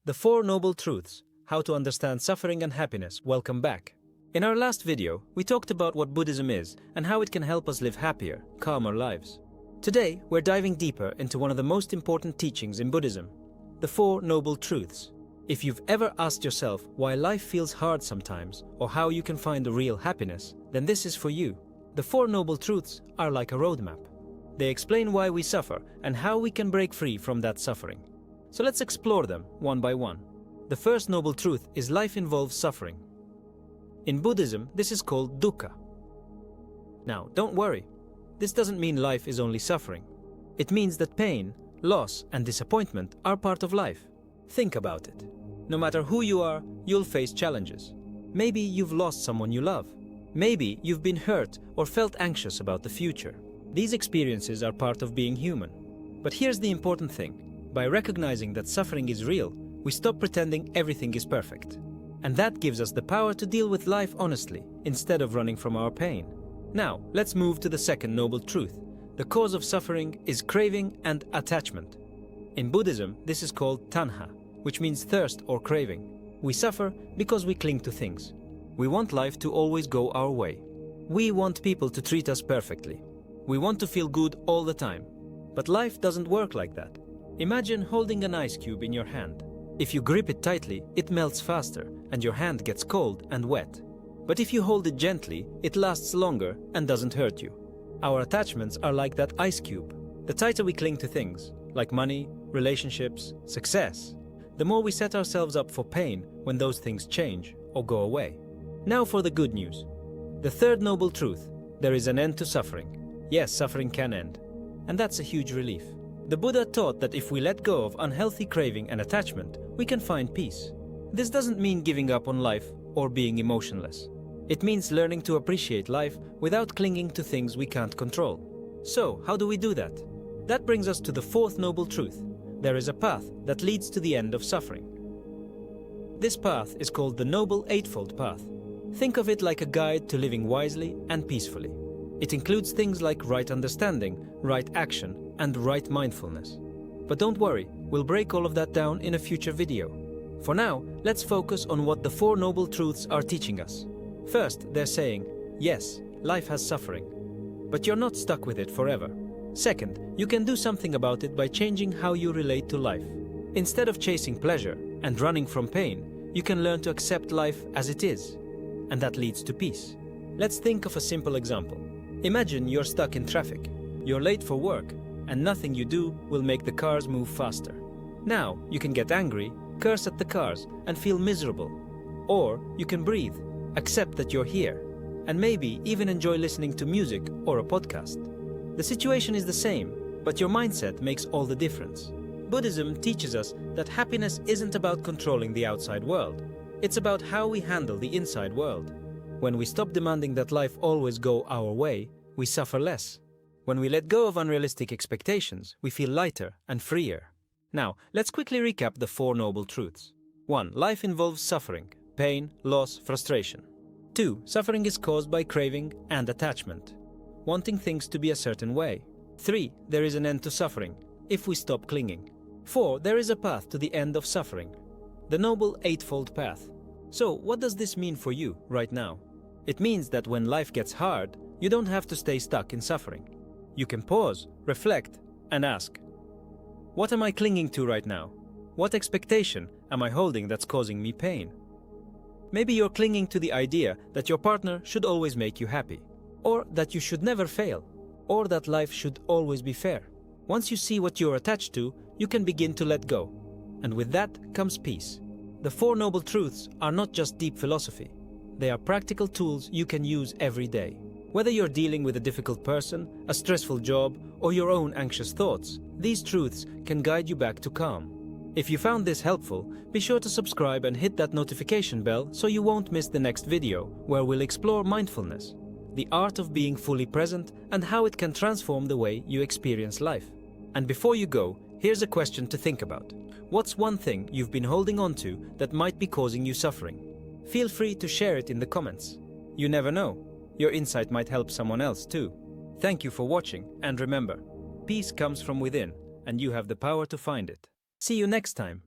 The Four Noble Truths, How to Understand Suffering and Happiness. Welcome back. In our last video, we talked about what Buddhism is and how it can help us live happier, calmer lives. Today, we're diving deeper into one of the most important teachings in Buddhism, the Four Noble Truths. If you've ever asked yourself why life feels hard sometimes or how you can find the real happiness, then this is for you. The Four Noble Truths are like a roadmap. They explain why we suffer and how we can break free from that suffering. So let's explore them one by one. The first noble truth is life involves suffering. In Buddhism, this is called dukkha. Now, don't worry. This doesn't mean life is only suffering. It means that pain, loss, and disappointment are part of life. Think about it. No matter who you are, you'll face challenges. Maybe you've lost someone you love. Maybe you've been hurt or felt anxious about the future. These experiences are part of being human. But here's the important thing. By recognizing that suffering is real, we stop pretending everything is perfect. And that gives us the power to deal with life honestly, instead of running from our pain. Now, let's move to the second noble truth. The cause of suffering is craving and attachment. In Buddhism, this is called tanha, which means thirst or craving. We suffer because we cling to things. We want life to always go our way. We want people to treat us perfectly. We want to feel good all the time. But life doesn't work like that. Imagine holding an ice cube in your hand. If you grip it tightly, it melts faster and your hand gets cold and wet. But if you hold it gently, it lasts longer and doesn't hurt you. Our attachments are like that ice cube. The tighter we cling to things, like money, relationships, success, the more we set ourselves up for pain when those things change or go away. Now for the good news. The third noble truth, there is an end to suffering. Yes, suffering can end. And that's a huge relief. The Buddha taught that if we let go of unhealthy craving and attachment, we can find peace. This doesn't mean giving up on life or being emotionless. It means learning to appreciate life without clinging to things we can't control. So, how do we do that? That brings us to the fourth noble truth. There is a path that leads to the end of suffering. This path is called the Noble Eightfold Path. Think of it like a guide to living wisely and peacefully. It includes things like right understanding, right action, and right mindfulness. But don't worry, we'll break all of that down in a future video. For now, let's focus on what the Four Noble Truths are teaching us. First, they're saying, yes, life has suffering, but you're not stuck with it forever. Second, you can do something about it by changing how you relate to life. Instead of chasing pleasure and running from pain, you can learn to accept life as it is, and that leads to peace. Let's think of a simple example. Imagine you're stuck in traffic. You're late for work, and nothing you do will make the cars move faster. Now, you can get angry, curse at the cars, and feel miserable. Or you can breathe, accept that you're here, and maybe even enjoy listening to music or a podcast. The situation is the same, but your mindset makes all the difference. Buddhism teaches us that happiness isn't about controlling the outside world. It's about how we handle the inside world. When we stop demanding that life always go our way, we suffer less. When we let go of unrealistic expectations, we feel lighter and freer. Now, let's quickly recap the Four Noble Truths. 1. Life involves suffering, pain, loss, frustration. 2. Suffering is caused by craving and attachment, wanting things to be a certain way. 3. There is an end to suffering, if we stop clinging. 4. There is a path to the end of suffering, the Noble Eightfold Path. So, what does this mean for you right now? It means that when life gets hard, you don't have to stay stuck in suffering. You can pause, reflect, and ask, what am I clinging to right now? What expectation am I holding that's causing me pain? Maybe you're clinging to the idea that your partner should always make you happy, or that you should never fail, or that life should always be fair. Once you see what you're attached to, you can begin to let go. And with that comes peace. The Four Noble Truths are not just deep philosophy. They are practical tools you can use every day. Whether you're dealing with a difficult person, a stressful job, or your own anxious thoughts, these truths can guide you back to calm. If you found this helpful, be sure to subscribe and hit that notification bell so you won't miss the next video, where we'll explore mindfulness, the art of being fully present, and how it can transform the way you experience life. And before you go, here's a question to think about. What's one thing you've been holding on to that might be causing you suffering? Feel free to share it in the comments. You never know. Your insight might help someone else too. Thank you for watching, and remember, peace comes from within, and you have the power to find it. See you next time.